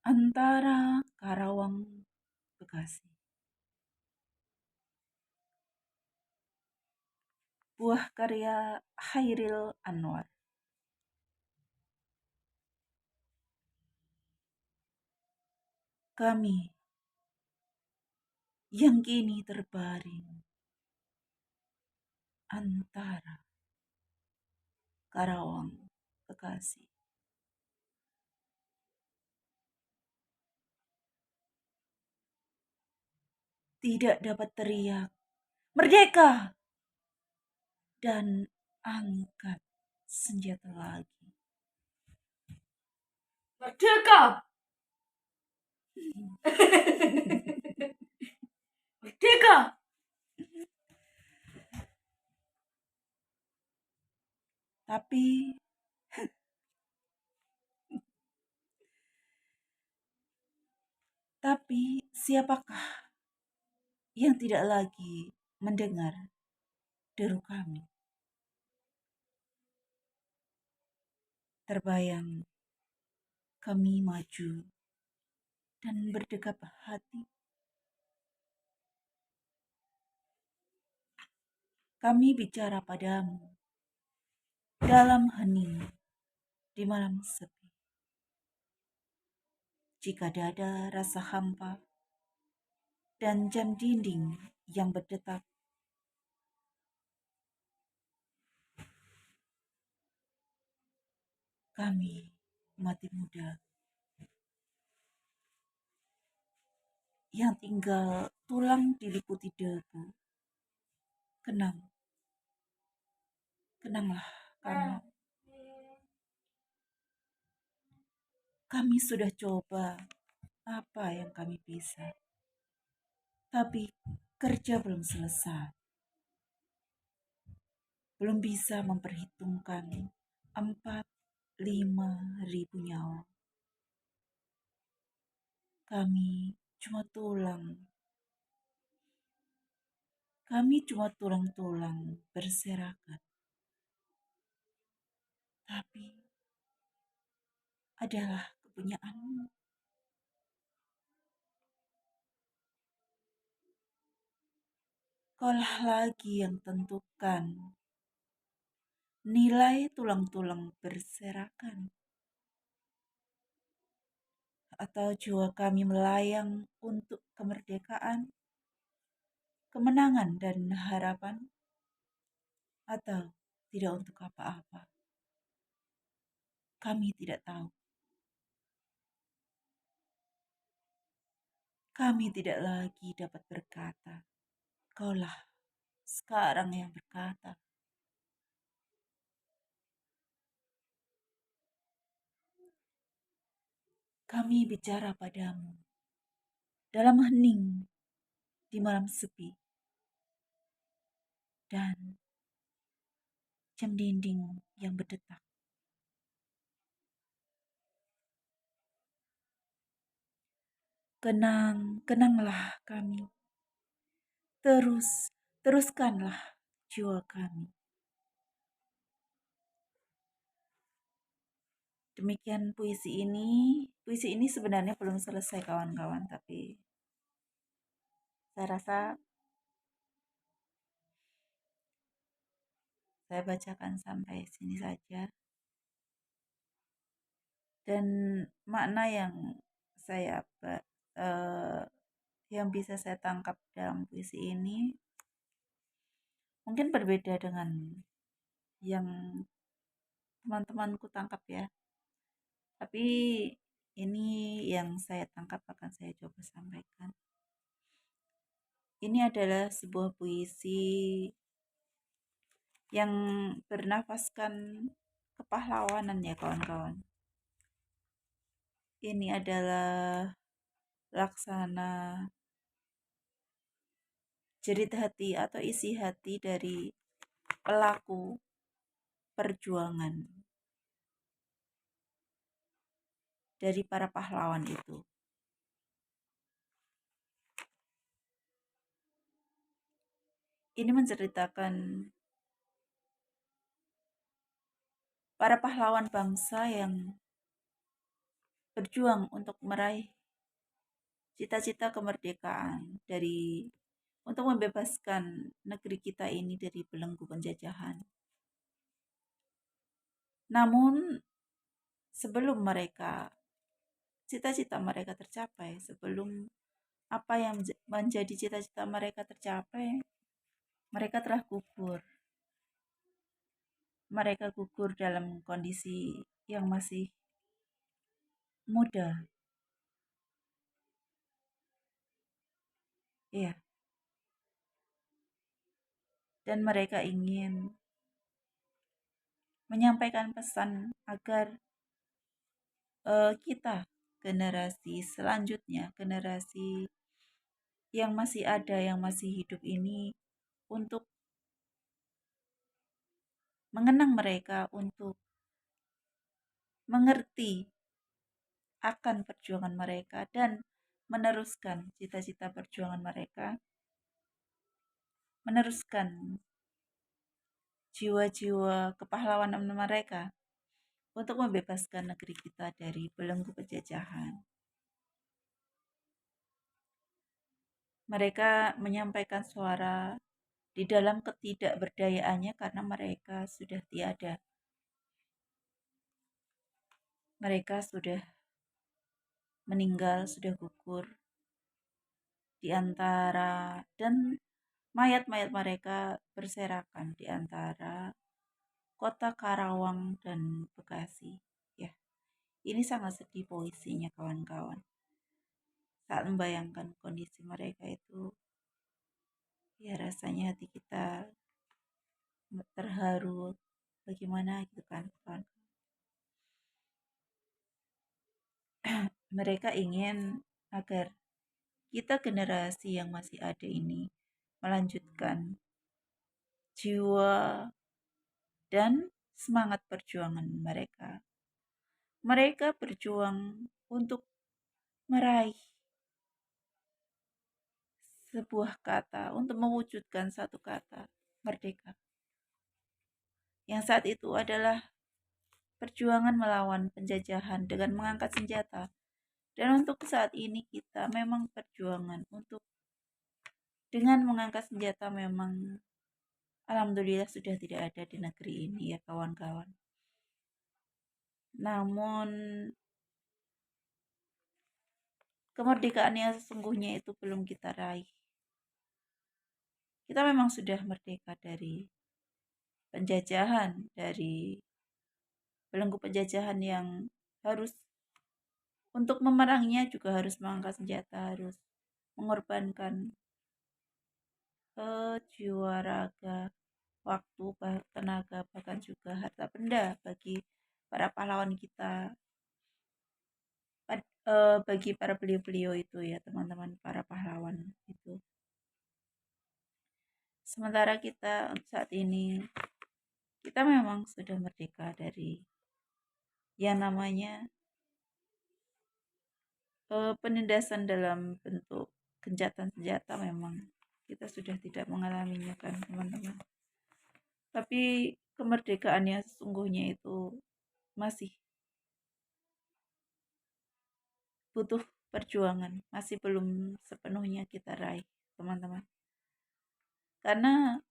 Antara Karawang, Bekasi. Buah karya Chairil Anwar. Kami yang kini terbaring antara Karawang, Bekasi. Tidak dapat teriak, "Merdeka!" dan angkat senjata lagi. Merdeka! Merdeka! Tapi siapakah yang tidak lagi mendengar deru kami? Terbayang kami maju dan berdekap hati. Kami bicara padamu dalam hening di malam sepi. Jika dada rasa hampa dan jam dinding yang berdetak, kami mati muda yang tinggal tulang diliputi debu. Kenanglah kamu. Kami sudah coba apa yang kami bisa, tapi kerja belum selesai. Belum bisa memperhitungkan 4-5 ribu nyawa. Kami cuma tulang. Kami cuma tulang-tulang berserakan. Tapi adalah kepunyaanmu. Kaulah lagi yang tentukan nilai tulang-tulang berserakan. Atau jiwa kami melayang untuk kemerdekaan, kemenangan dan harapan, atau tidak untuk apa-apa. Kami tidak tahu. Kami tidak lagi dapat berkata. Kaulah sekarang yang berkata. Kami bicara padamu dalam hening di malam sepi dan jam dinding yang berdetak. Kenanglah kami. Teruskanlah jiwa kami. Demikian puisi ini. Puisi ini sebenarnya belum selesai kawan-kawan, tapi saya rasa saya bacakan sampai sini saja. Dan makna yang yang bisa saya tangkap dalam puisi ini mungkin berbeda dengan yang teman-temanku tangkap ya. Tapi ini yang saya tangkap akan saya coba sampaikan. Ini adalah sebuah puisi yang bernafaskan kepahlawanan ya kawan-kawan. Ini adalah laksana jerit hati atau isi hati dari pelaku perjuangan dari para pahlawan itu. Ini menceritakan para pahlawan bangsa yang berjuang untuk meraih cita-cita kemerdekaan untuk membebaskan negeri kita ini dari belenggu penjajahan. Namun sebelum cita-cita mereka tercapai, sebelum apa yang menjadi cita-cita mereka tercapai, mereka telah gugur. Mereka gugur dalam kondisi yang masih muda. Iya, dan mereka ingin menyampaikan pesan agar kita generasi selanjutnya, generasi yang masih ada, yang masih hidup ini untuk mengenang mereka, untuk mengerti akan perjuangan mereka dan meneruskan cita-cita perjuangan mereka, meneruskan jiwa-jiwa kepahlawanan mereka untuk membebaskan negeri kita dari belenggu penjajahan. Mereka menyampaikan suara di dalam ketidakberdayaannya karena mereka sudah tiada. Mereka sudah meninggal, sudah gugur di antara dan mayat-mayat mereka berserakan di antara kota Karawang dan Bekasi. Ya, ini sangat sedih puisinya kawan-kawan. Saat membayangkan kondisi mereka itu, ya rasanya hati kita terharu. Bagaimana gitu kan, kawan. Mereka ingin agar kita generasi yang masih ada ini melanjutkan jiwa dan semangat perjuangan mereka. Mereka berjuang untuk meraih sebuah kata, untuk mewujudkan satu kata, merdeka. Yang saat itu adalah perjuangan melawan penjajahan dengan mengangkat senjata. Dan untuk saat ini kita memang perjuangan untuk dengan mengangkat senjata memang alhamdulillah sudah tidak ada di negeri ini ya kawan-kawan. Namun kemerdekaan yang sesungguhnya itu belum kita raih. Kita memang sudah merdeka dari penjajahan, dari belenggu penjajahan yang harus untuk memeranginya juga harus mengangkat senjata, harus mengorbankan jiwa raga, waktu, tenaga, bahkan juga harta benda bagi para pahlawan kita, bagi para beliau-beliau itu ya teman-teman, para pahlawan itu. Sementara kita saat ini, kita memang sudah merdeka dari yang namanya penindasan dalam bentuk gencatan senjata. Memang kita sudah tidak mengalaminya kan teman-teman. Tapi kemerdekaan yang sesungguhnya itu masih butuh perjuangan, masih belum sepenuhnya kita raih teman-teman. Karena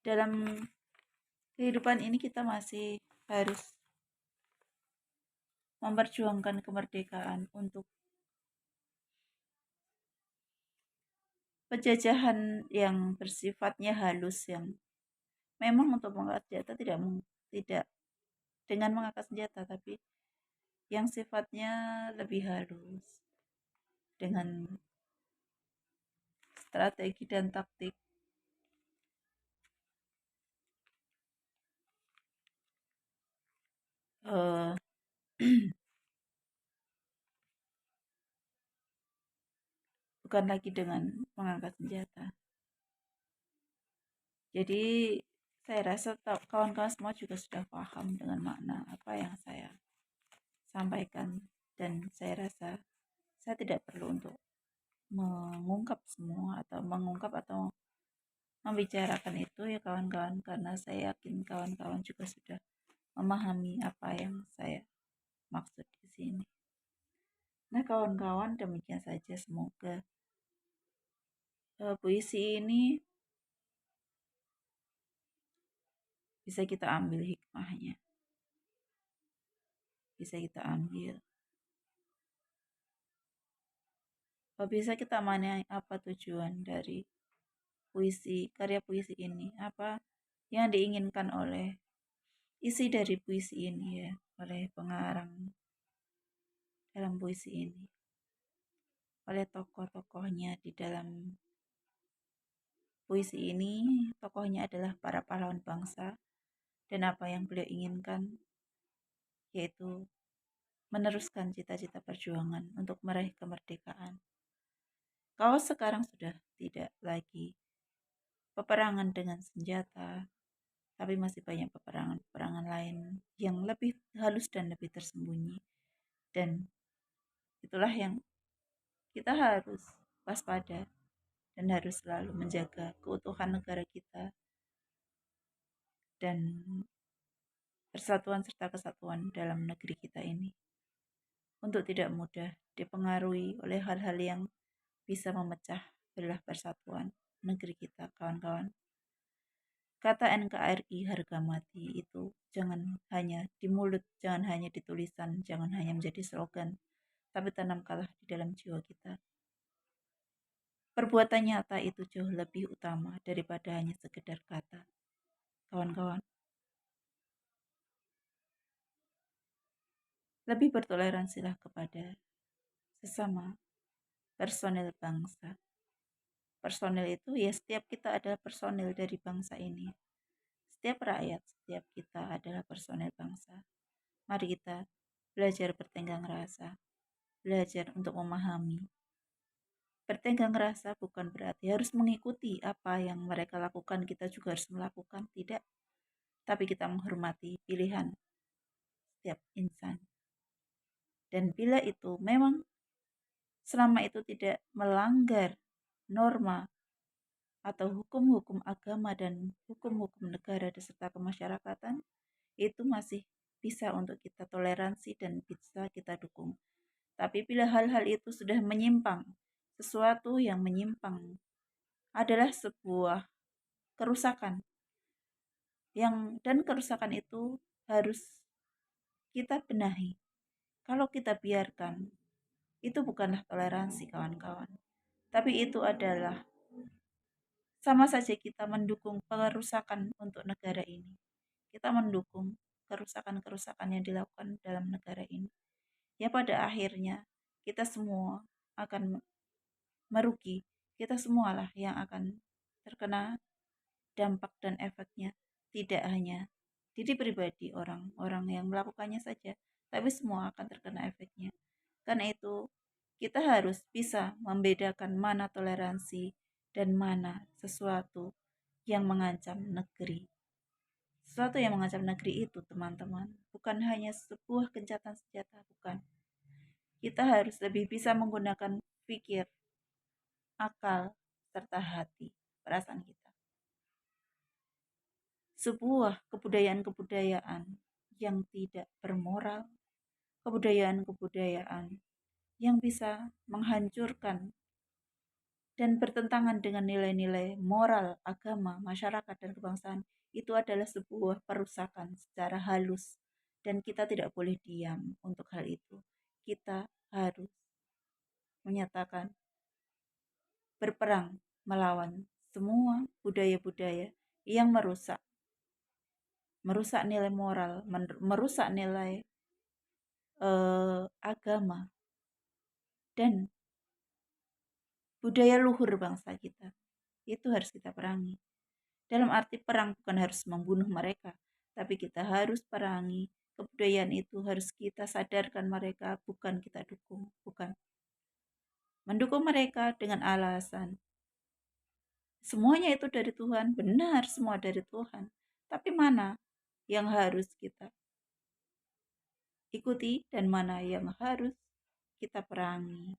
dalam kehidupan ini kita masih harus memperjuangkan kemerdekaan untuk penjajahan yang bersifatnya halus, yang memang untuk mengangkat senjata tidak dengan mengangkat senjata, tapi yang sifatnya lebih halus dengan strategi dan taktik uh, bukan lagi dengan mengangkat senjata. Jadi saya rasa kawan-kawan semua juga sudah paham dengan makna apa yang saya sampaikan, dan saya rasa saya tidak perlu untuk mengungkap atau membicarakan itu ya kawan-kawan, karena saya yakin kawan-kawan juga sudah memahami apa yang saya maksud. kawan-kawan, demikian saja. Semoga puisi ini bisa kita ambil hikmahnya, bisa kita ambil, bisa kita mana apa tujuan dari karya puisi ini, apa yang diinginkan oleh isi dari puisi ini ya, oleh pengarang dalam puisi ini, oleh tokoh-tokohnya di dalam puisi ini. Tokohnya adalah para pahlawan bangsa, dan apa yang beliau inginkan yaitu meneruskan cita-cita perjuangan untuk meraih kemerdekaan. Kalau sekarang sudah tidak lagi peperangan dengan senjata, tapi masih banyak peperangan-peperangan lain yang lebih halus dan lebih tersembunyi. Dan itulah yang kita harus waspada dan harus selalu menjaga keutuhan negara kita dan persatuan serta kesatuan dalam negeri kita ini, untuk tidak mudah dipengaruhi oleh hal-hal yang bisa memecah belah persatuan negeri kita, kawan-kawan. Kata NKRI harga mati itu jangan hanya di mulut, jangan hanya di tulisan, jangan hanya menjadi slogan, tapi tanamkanlah di dalam jiwa kita. Perbuatan nyata itu jauh lebih utama daripada hanya sekedar kata. Kawan-kawan, lebih bertoleransilah kepada sesama personil bangsa. Personil itu ya, setiap kita adalah personil dari bangsa ini. Setiap rakyat, setiap kita adalah personil bangsa. Mari kita belajar bertenggang rasa, belajar untuk memahami. Bertenggang rasa bukan berarti harus mengikuti apa yang mereka lakukan, kita juga harus melakukan, tidak. Tapi kita menghormati pilihan setiap insan. Dan bila itu memang selama itu tidak melanggar norma atau hukum-hukum agama dan hukum-hukum negara beserta kemasyarakatan, itu masih bisa untuk kita toleransi dan bisa kita dukung. Tapi bila hal-hal itu sudah menyimpang, sesuatu yang menyimpang adalah sebuah kerusakan, dan kerusakan itu harus kita benahi. Kalau kita biarkan, itu bukanlah toleransi, kawan-kawan, tapi itu adalah sama saja kita mendukung perusakan untuk negara ini. Kita mendukung kerusakan-kerusakan yang dilakukan dalam negara ini. Ya, pada akhirnya kita semua akan merugi. Kita semualah yang akan terkena dampak dan efeknya. Tidak hanya diri pribadi orang-orang yang melakukannya saja, tapi semua akan terkena efeknya. Karena itu, kita harus bisa membedakan mana toleransi dan mana sesuatu yang mengancam negeri. Sesuatu yang mengancam negeri itu, teman-teman, bukan hanya sebuah gencatan senjata, bukan. Kita harus lebih bisa menggunakan pikir, akal, serta hati, perasaan kita. Sebuah kebudayaan-kebudayaan yang tidak bermoral, kebudayaan-kebudayaan yang bisa menghancurkan dan bertentangan dengan nilai-nilai moral, agama, masyarakat, dan kebangsaan, itu adalah sebuah perusakan secara halus. Dan kita tidak boleh diam untuk hal itu. Kita harus menyatakan berperang melawan semua budaya-budaya yang merusak nilai moral, merusak nilai agama dan budaya luhur bangsa kita. Itu harus kita perangi. Dalam arti perang bukan harus membunuh mereka, tapi kita harus perangi kebudayaan itu, harus kita sadarkan mereka, bukan kita dukung, bukan mendukung mereka dengan alasan semuanya itu dari Tuhan. Benar, semua dari Tuhan, tapi mana yang harus kita ikuti dan mana yang harus kita perangi.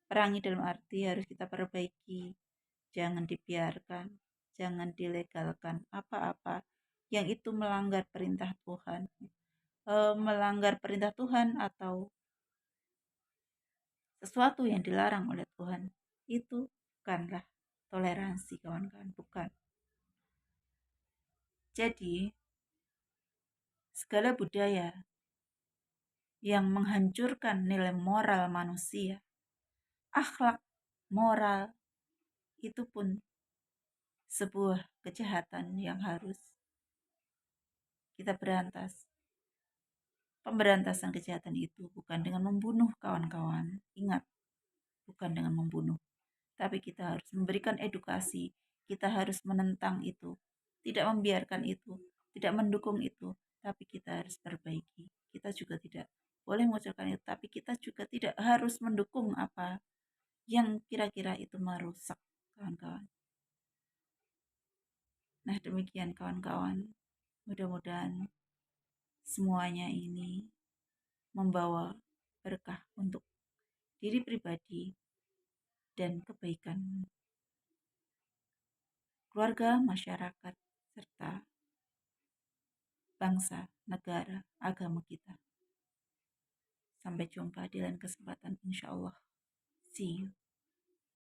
Perangi dalam arti harus kita perbaiki, jangan dibiarkan, jangan dilegalkan apa-apa yang itu melanggar perintah Tuhan, melanggar perintah Tuhan atau sesuatu yang dilarang oleh Tuhan. Itu bukanlah toleransi, kawan-kawan, bukan. Jadi, segala budaya yang menghancurkan nilai moral manusia, akhlak, moral, itu pun sebuah kejahatan yang harus kita berantas. Pemberantasan kejahatan itu bukan dengan membunuh, kawan-kawan. Ingat, bukan dengan membunuh. Tapi kita harus memberikan edukasi, kita harus menentang itu, tidak membiarkan itu, tidak mendukung itu, tapi kita harus perbaiki. Kita juga tidak boleh mengucapkan itu, tapi kita juga tidak harus mendukung apa yang kira-kira itu merusak, kawan-kawan. Nah, demikian kawan-kawan. Mudah-mudahan semuanya ini membawa berkah untuk diri pribadi dan kebaikan keluarga, masyarakat, serta bangsa, negara, agama kita. Sampai jumpa di lain kesempatan, insya Allah. See you.